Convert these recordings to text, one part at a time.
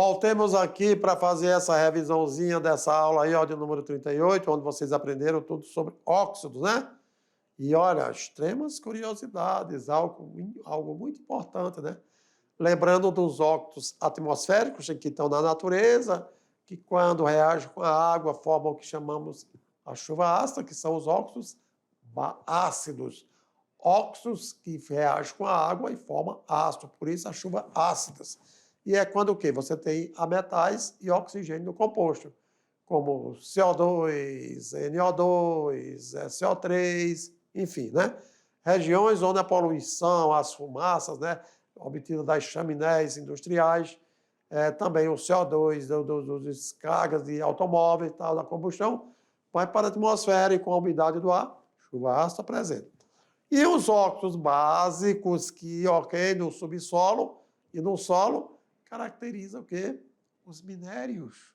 Voltemos aqui para fazer essa revisãozinha dessa aula aí, ó, de número 38, onde vocês aprenderam tudo sobre óxidos, né? E olha, extremas curiosidades, algo muito importante, né? Lembrando dos óxidos atmosféricos que estão na natureza, que quando reagem com a água formam o que chamamos a chuva ácida, que são os óxidos ácidos. Óxidos que reagem com a água e formam ácido, por isso a chuva ácidas. E é quando o quê? Você tem metais e oxigênio no composto, como CO2, NO2, CO3, enfim, né? Regiões onde a poluição, as fumaças, né, obtidas das chaminés industriais, também o CO2 dos descargas de automóveis, tal, da combustão, vai para a atmosfera e com a umidade do ar, chuva ácida presente. E os óxidos básicos que, ok, no subsolo e no solo, caracterizam o quê? Os minérios.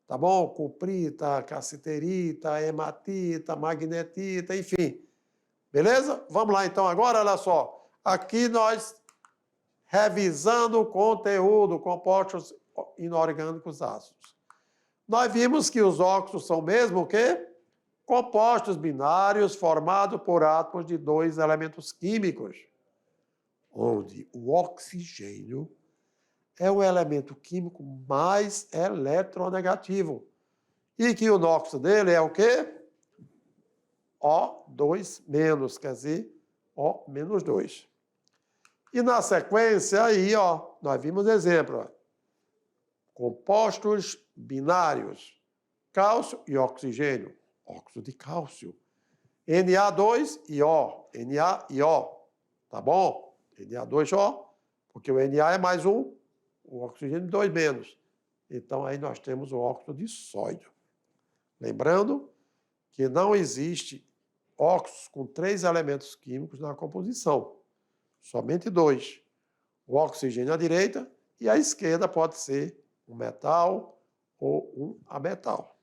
Tá bom? Cuprita, cassiterita, hematita, magnetita, enfim. Beleza? Vamos lá então agora, olha só. Aqui nós revisando o conteúdo, compostos inorgânicos ácidos. Nós vimos que os óxidos são mesmo o quê? Compostos binários formados por átomos de dois elementos químicos, onde o oxigênio é o elemento químico mais eletronegativo. E que o óxido dele é o quê? O2-, quer dizer, O-2. E na sequência aí, ó, nós vimos exemplo. Ó, compostos binários, cálcio e oxigênio. Óxido de cálcio. Na2 e O. Na e O. Tá bom? Na2O, porque o Na é mais um, o oxigênio 2-. Então, aí nós temos o óxido de sódio. Lembrando que não existe óxidos com 3 elementos químicos na composição. Somente 2. O oxigênio à direita e à esquerda pode ser um metal ou um ametal.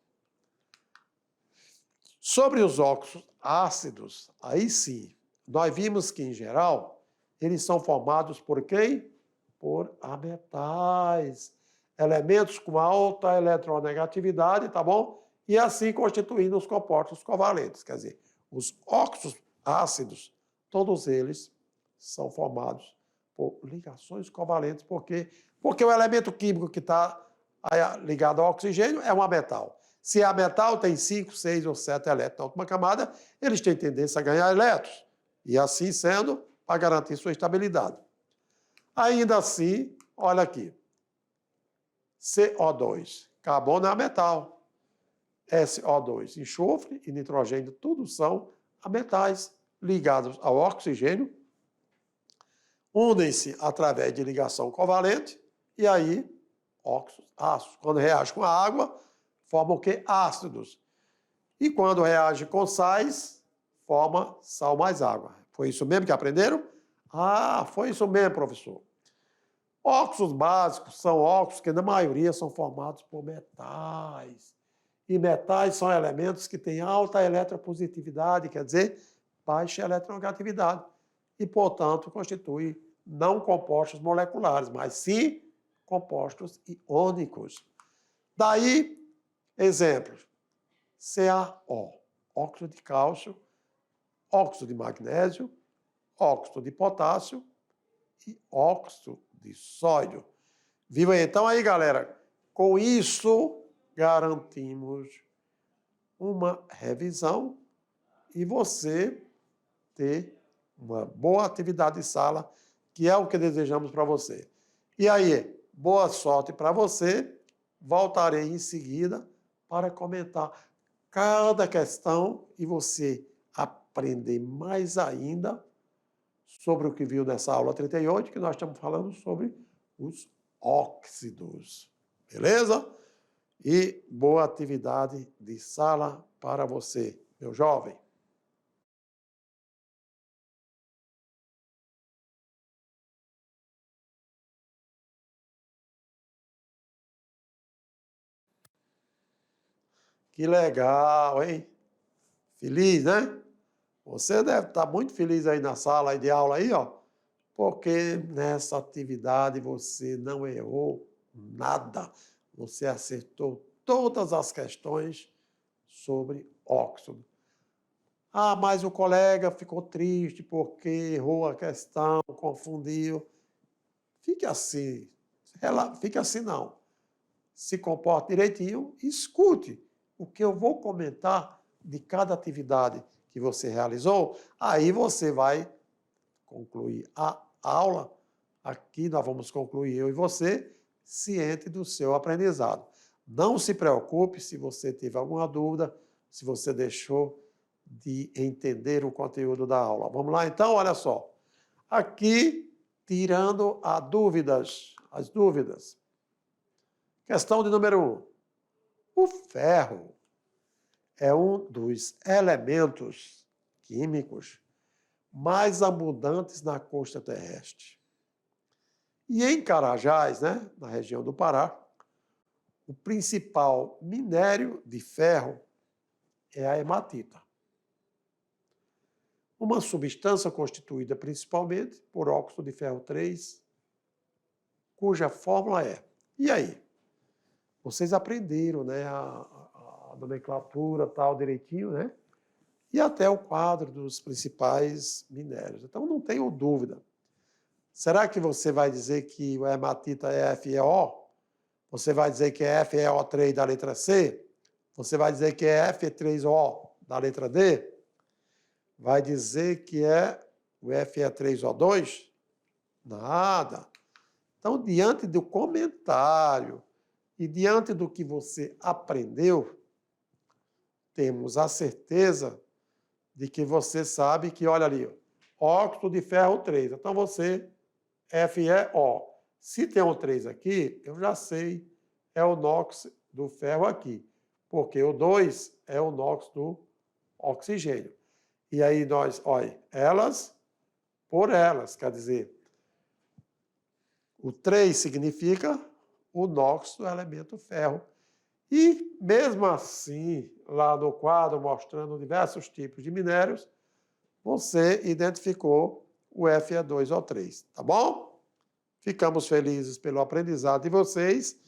Sobre os óxidos ácidos, aí sim, nós vimos que, em geral, eles são formados por quem? Por ametais, elementos com alta eletronegatividade, tá bom? E assim constituindo os compostos covalentes, quer dizer, os óxidos ácidos, todos eles são formados por ligações covalentes, porque o elemento químico que está ligado ao oxigênio é um ametal. Se é metal, tem 5, 6 ou 7 elétrons na última camada, eles têm tendência a ganhar elétrons. E assim sendo, para garantir sua estabilidade. Ainda assim, olha aqui. CO2, carbono é metal. SO2, enxofre e nitrogênio, tudo são metais ligados ao oxigênio, unem-se através de ligação covalente, e aí, óxidos ácidos. Quando reage com a água, formam o quê? Ácidos. E quando reage com sais, forma sal mais água. Foi isso mesmo que aprenderam? Ah, foi isso mesmo, professor. Óxidos básicos são óxidos que, na maioria, são formados por metais. E metais são elementos que têm alta eletropositividade, quer dizer, baixa eletronegatividade. E, portanto, constituem não compostos moleculares, mas sim compostos iônicos. Daí, exemplos. CaO, óxido de cálcio, óxido de magnésio, óxido de potássio e óxido de sódio. Viu então aí, galera? Com isso, garantimos uma revisão e você ter uma boa atividade de sala, que é o que desejamos para você. E aí, boa sorte para você. Voltarei em seguida para comentar cada questão e você aprender mais ainda sobre o que viu nessa aula 38, que nós estamos falando sobre os óxidos. Beleza? E boa atividade de sala para você, meu jovem. Que legal, hein? Feliz, né? Você deve estar muito feliz aí na sala de aula aí, ó, porque nessa atividade você não errou nada. Você acertou todas as questões sobre óxido. Ah, mas o colega ficou triste porque errou a questão, confundiu. Fique assim. Fique assim não. Se comporte direitinho, escute o que eu vou comentar de cada atividade que você realizou. Aí você vai concluir a aula. Aqui nós vamos concluir eu e você, ciente do seu aprendizado. Não se preocupe se você teve alguma dúvida, se você deixou de entender o conteúdo da aula. Vamos lá então, olha só. Aqui, tirando as dúvidas. Questão de número 1. O ferro é um dos elementos químicos mais abundantes na costa terrestre. E em Carajás, né, na região do Pará, o principal minério de ferro é a hematita. Uma substância constituída principalmente por óxido de ferro 3, cuja fórmula é. E aí? Vocês aprenderam, né, a nomenclatura tal direitinho, né? E até o quadro dos principais minérios. Então, não tenho dúvida. Será que você vai dizer que a hematita é FeO? Você vai dizer que é FeO3 da letra C? Você vai dizer que é Fe3O da letra D? Vai dizer que é o Fe3O2? Nada. Então, diante do comentário e diante do que você aprendeu, temos a certeza de que você sabe que, olha ali, óxido de ferro 3. Então, você, FeO. Se tem um 3 aqui, eu já sei, é o NOx do ferro aqui, porque o 2 é o NOx do oxigênio. E aí nós, olha, elas por elas, quer dizer, o 3 significa o NOx do elemento ferro. E, mesmo assim, lá no quadro, mostrando diversos tipos de minérios, você identificou o Fe2O3, tá bom? Ficamos felizes pelo aprendizado de vocês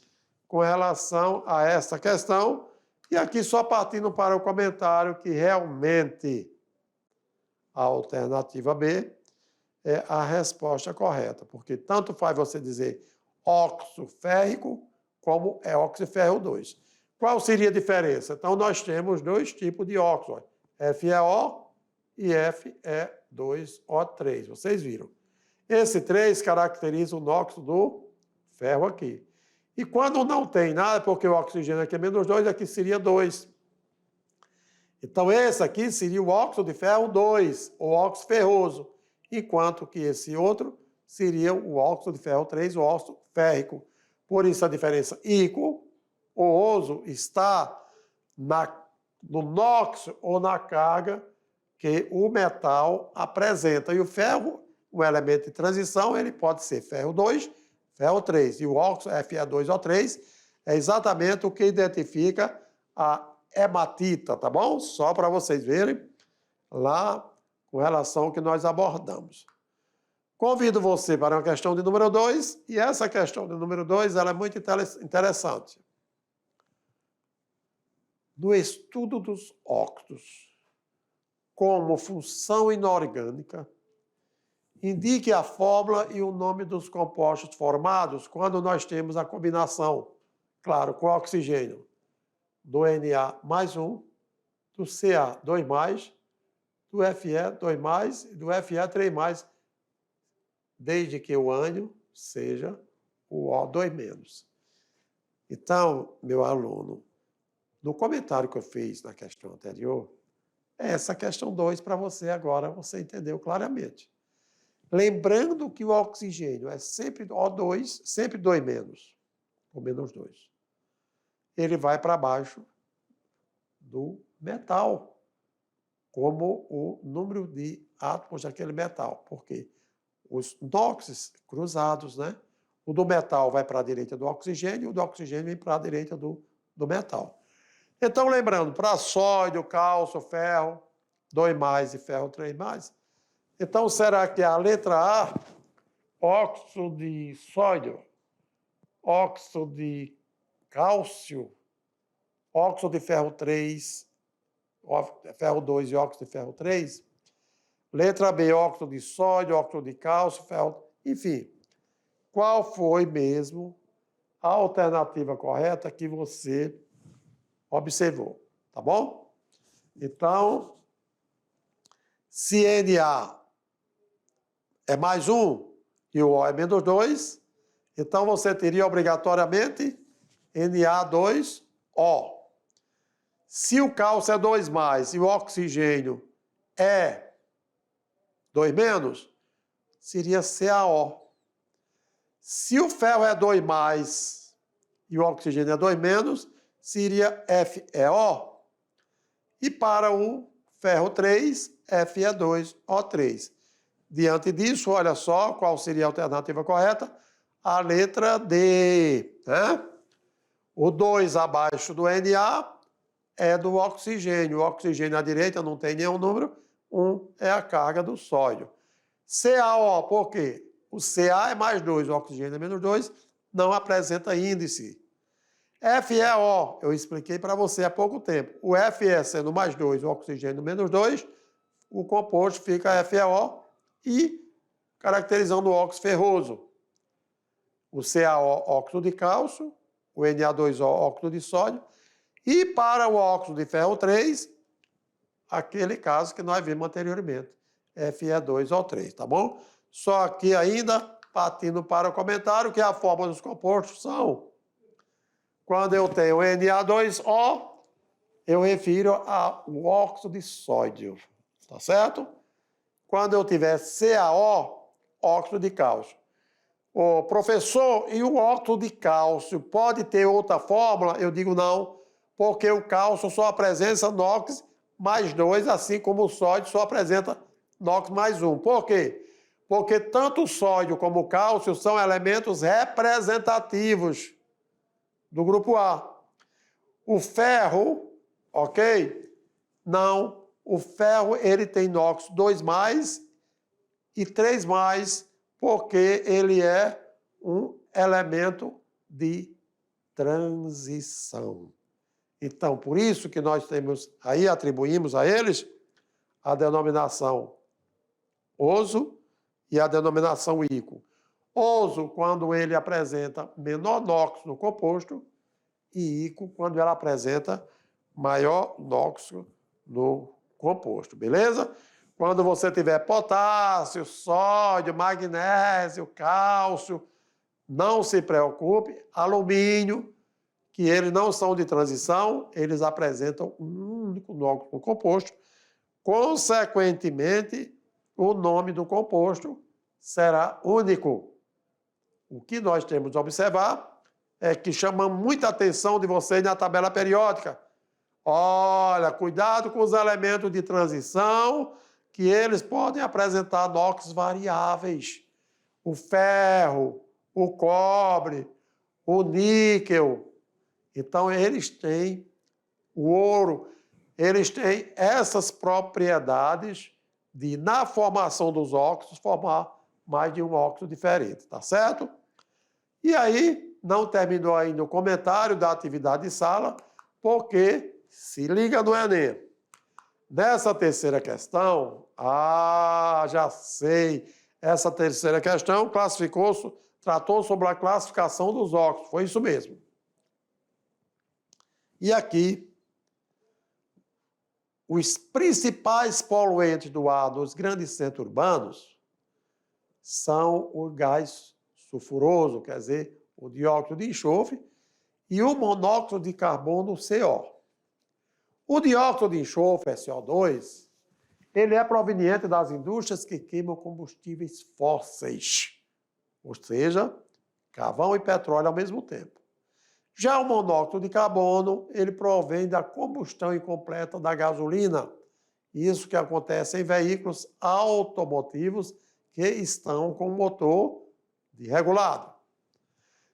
com relação a essa questão. E aqui só partindo para o comentário que realmente a alternativa B é a resposta correta, porque tanto faz você dizer óxido férrico como é óxido ferro 2. Qual seria a diferença? Então, nós temos dois tipos de óxido, FeO e Fe2O3. Vocês viram? Esse 3 caracteriza o NOx do ferro aqui. E quando não tem nada, porque o oxigênio aqui é -2, aqui seria 2. Então, esse aqui seria o óxido de ferro 2, o óxido ferroso, enquanto que esse outro seria o óxido de ferro 3, o óxido férrico. Por isso, a diferença íquo, o oso, está no NOx ou na carga que o metal apresenta. E o ferro, um elemento de transição, ele pode ser ferro 2, ferro 3. E o óxido Fe2O3 é exatamente o que identifica a hematita, tá bom? Só para vocês verem lá com relação ao que nós abordamos. Convido você para uma questão de número 2, e essa questão de número 2 ela é muito interessante. No estudo dos óxidos como função inorgânica, indique a fórmula e o nome dos compostos formados quando nós temos a combinação, claro, com oxigênio, do Na+1, do Ca2+, do Fe2+, e do Fe3+, desde que o ânion seja o O2-. Então, meu aluno, no comentário que eu fiz na questão anterior, é essa questão 2 para você agora, você entendeu claramente. Lembrando que o oxigênio é sempre O2, sempre 2-, ou -2. Ele vai para baixo do metal, como o número de átomos daquele metal, porque os NOxes cruzados, né? O do metal vai para a direita do oxigênio, o do oxigênio vem para a direita do metal. Então, lembrando, para sódio, cálcio, ferro, 2+ e ferro 3+. Então, será que a letra A, óxido de sódio, óxido de cálcio, óxido de ferro 3, ferro 2 e óxido de ferro 3. Letra B, óxido de sódio, óxido de cálcio, ferro... Enfim, qual foi mesmo a alternativa correta que você observou, tá bom? Então, se Na é mais 1 e o O é menos 2, então você teria obrigatoriamente Na2O. Se o cálcio é 2 mais e o oxigênio é 2 menos, seria CaO. Se o ferro é 2 mais e o oxigênio é 2 menos, seria FeO. E para o ferro 3, Fe2O3. Diante disso, olha só qual seria a alternativa correta. A letra D. Né? O 2 abaixo do Na é do oxigênio. O oxigênio à direita não tem nenhum número. 1 é a carga do sódio. CaO, por quê? O Ca é mais 2, o oxigênio é menos 2, não apresenta índice. FeO, eu expliquei para você há pouco tempo. O Fe sendo mais 2, o oxigênio menos 2, o composto fica FeO e caracterizando o óxido ferroso. O CaO, óxido de cálcio, o Na2O, óxido de sódio, e para o óxido de ferro 3, aquele caso que nós vimos anteriormente, Fe2O3, tá bom? Só aqui ainda, partindo para o comentário, que a fórmula dos compostos são, quando eu tenho Na2O, eu refiro ao óxido de sódio, tá certo? Quando eu tiver CaO, óxido de cálcio. Ô, professor, e o óxido de cálcio pode ter outra fórmula? Eu digo não, porque o cálcio só apresenta NOx mais 2, assim como o sódio só apresenta NOx mais 1. Por quê? Porque tanto o sódio como o cálcio são elementos representativos do grupo A. O ferro, ok? Não. O ferro, ele tem NOx 2 mais e 3 mais, porque ele é um elemento de transição. Então, por isso que nós temos aí, atribuímos a eles a denominação oso e a denominação ico. Oso, quando ele apresenta menor NOx no composto, e ico, quando ela apresenta maior NOx no composto, beleza? Quando você tiver potássio, sódio, magnésio, cálcio, não se preocupe, alumínio, que eles não são de transição, eles apresentam um único NOx no composto. Consequentemente, o nome do composto será único. O que nós temos de observar é que chamamos muita atenção de vocês na tabela periódica. Olha, cuidado com os elementos de transição, que eles podem apresentar NOx variáveis. O ferro, o cobre, o níquel. Então, eles têm o ouro, eles têm essas propriedades de, na formação dos óxidos, formar mais de um óxido diferente, tá certo? E aí, não terminou ainda o comentário da atividade de sala, porque se liga no Enem. Nessa terceira questão, já sei, essa terceira questão tratou sobre a classificação dos óxidos, foi isso mesmo. E aqui, os principais poluentes do ar nos grandes centros urbanos são o gás sulfuroso, quer dizer, o dióxido de enxofre, e o monóxido de carbono, CO. O dióxido de enxofre, CO2, ele é proveniente das indústrias que queimam combustíveis fósseis, ou seja, carvão e petróleo ao mesmo tempo. Já o monóxido de carbono, ele provém da combustão incompleta da gasolina. Isso que acontece em veículos automotivos que estão com motor desregulado.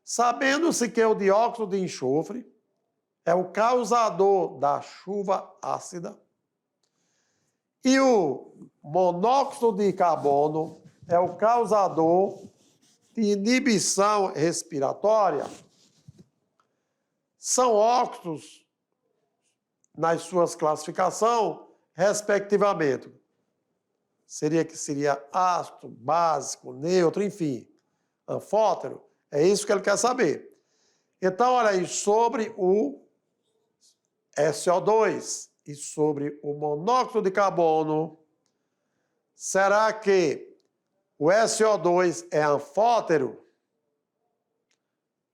Sabendo-se que o dióxido de enxofre é o causador da chuva ácida e o monóxido de carbono é o causador de inibição respiratória são óxidos nas suas classificações, respectivamente. Seria ácido, básico, neutro, enfim, anfótero. É isso que ele quer saber. Então, olha aí, sobre o SO2 e sobre o monóxido de carbono, será que o SO2 é anfótero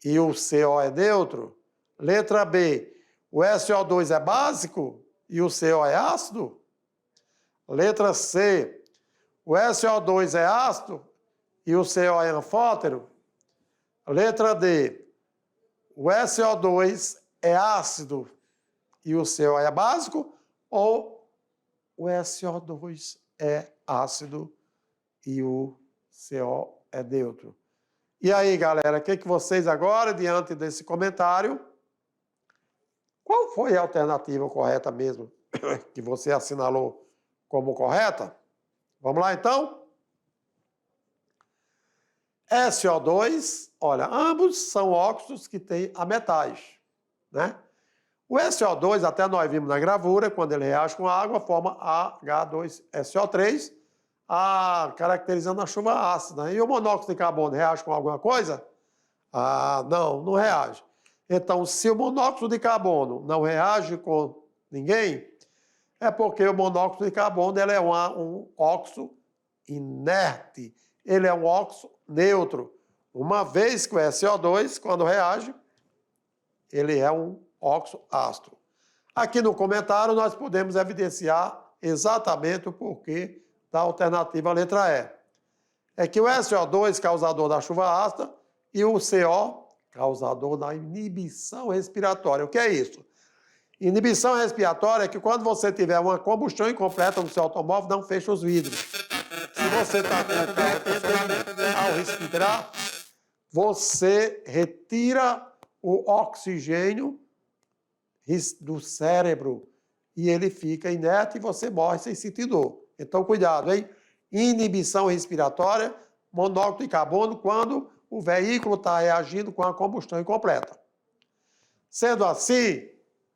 e o CO é neutro? Letra B, o SO2 é básico e o CO é ácido? Letra C, o SO2 é ácido e o CO é anfótero? Letra D, o SO2 é ácido e o CO é básico? Ou o SO2 é ácido e o CO é neutro? E aí, galera, o que vocês agora, diante desse comentário, qual foi a alternativa correta mesmo que você assinalou como correta? Vamos lá, então? SO2, olha, ambos são óxidos que têm ametais, né? O SO2, até nós vimos na gravura, quando ele reage com água, forma H2SO3, caracterizando a chuva ácida. E o monóxido de carbono reage com alguma coisa? Não reage. Então, se o monóxido de carbono não reage com ninguém, é porque o monóxido de carbono ele é um óxido inerte. Ele é um óxido neutro. Uma vez que o SO2, quando reage, ele é um óxido ácido. Aqui no comentário nós podemos evidenciar exatamente o porquê da alternativa letra E. É que o SO2, causador da chuva ácida, e o CO, causador da inibição respiratória. O que é isso? Inibição respiratória é que quando você tiver uma combustão incompleta no seu automóvel, não fecha os vidros. Se você está com o carro, ao respirar, você retira o oxigênio do cérebro e ele fica inerte e você morre sem sentir dor. Então, cuidado, hein? Inibição respiratória, monóxido de carbono, quando o veículo está reagindo com a combustão incompleta. Sendo assim,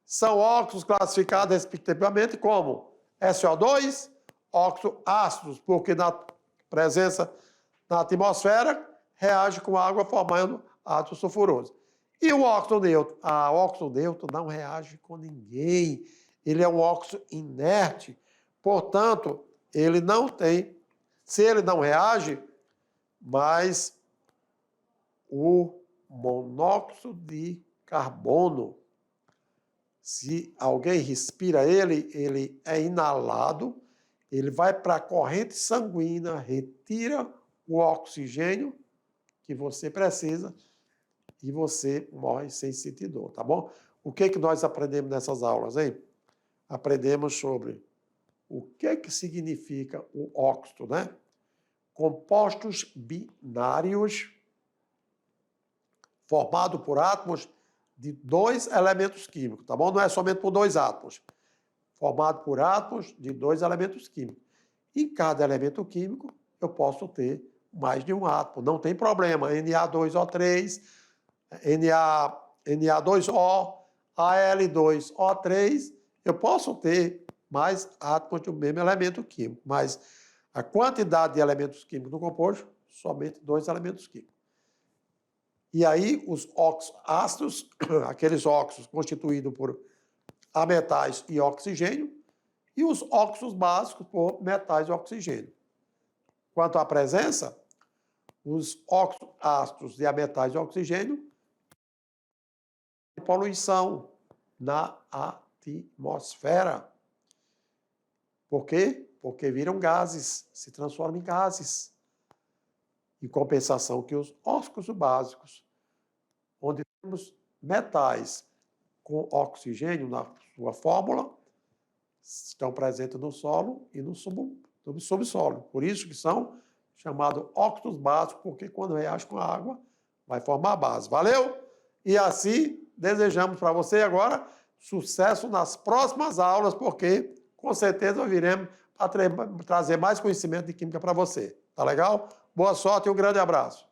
são óxidos classificados respectivamente como SO2, óxidos ácidos, porque na presença na atmosfera reage com água formando ácido sulfuroso. E o óxido neutro? O óxido neutro não reage com ninguém. Ele é um óxido inerte. Portanto, ele não tem... Se ele não reage, mas o monóxido de carbono, se alguém respira ele é inalado, ele vai para a corrente sanguínea, retira o oxigênio que você precisa e você morre sem sentir dor, tá bom? O que nós aprendemos nessas aulas, hein? Aprendemos sobre o que significa o óxido, né? Compostos binários formados por átomos de 2 elementos químicos, tá bom? Não é somente por 2 átomos. Formado por átomos de 2 elementos químicos. Em cada elemento químico, eu posso ter mais de um átomo. Não tem problema. Na2O3, Na2O, Al2O3, eu posso ter mais átomos de um mesmo elemento químico. Mas a quantidade de elementos químicos no composto, somente 2 elementos químicos. E aí, os óxidos ácidos, aqueles óxidos constituídos por ametais e oxigênio, e os óxidos básicos por metais e oxigênio. Quanto à presença, os óxidos ácidos de ametais e oxigênio, poluição na atmosfera. Por quê? Porque viram gases, se transformam em gases. Em compensação que os óxidos básicos, onde temos metais com oxigênio na sua fórmula, estão presentes no solo e no subsolo. Por isso que são chamados óxidos básicos, porque quando reage com a água, vai formar a base. Valeu? E assim, desejamos para você agora sucesso nas próximas aulas, porque com certeza viremos para trazer mais conhecimento de química para você. Tá legal? Boa sorte e um grande abraço.